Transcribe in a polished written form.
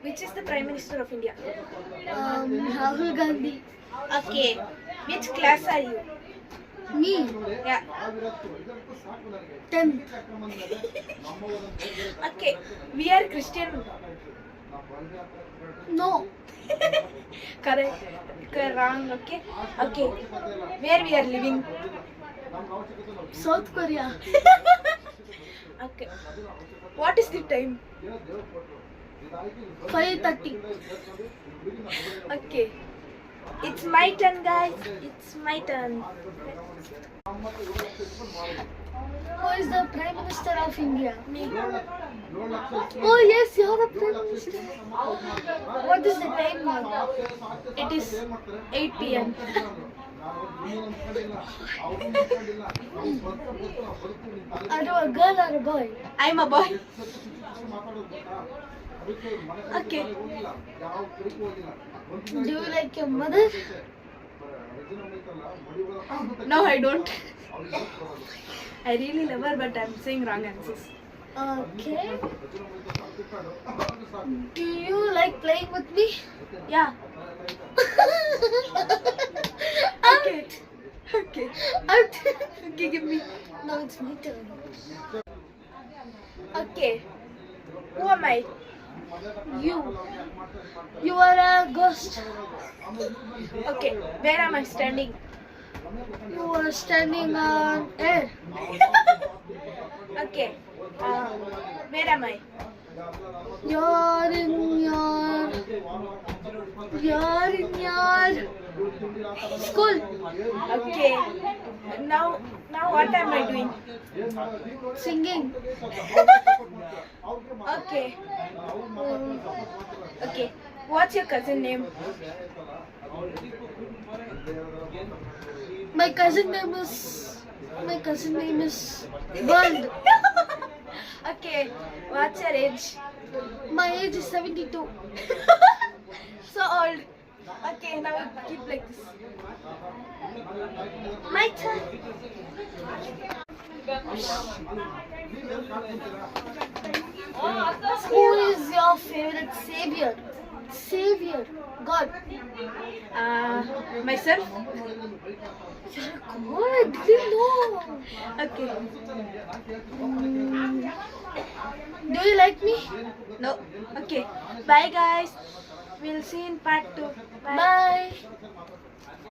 Which is the Prime Minister of India? Rahul Gandhi. Okay. Which class are you? Me. Yeah. 10th. Okay. We are Christian. No. Correct. Wrong. Okay. Okay. Where we are living? South Korea. Okay. What is the time? 5:30. Okay. It's my turn, guys. It's my turn. Who is the Prime Minister of India? Me. Oh yes, you are the Prime Minister. What is the time now? It is 8 p.m. Are you a girl or a boy? I'm a boy. Okay. Do you like your mother? No, I don't. I really love her, but I'm saying wrong answers. Okay. Do you like playing with me? Yeah. Okay. Okay. Okay, give me. Now it's my turn. Okay. Who am I? You. You are a ghost. Okay. Where am I standing? You are standing on air. Okay. Where am I? You're in your school. Okay. Now what am I doing? Singing. Okay. Okay. What's your cousin name? My cousin name is World. Okay. What's your age? My age is 72. So old. Okay, now keep like this. My turn. Who is your favorite savior? Savior. God. Myself. God, I didn't know. Okay. Do you like me? No. Okay. Bye, guys. We'll see in part 2. Bye. Bye.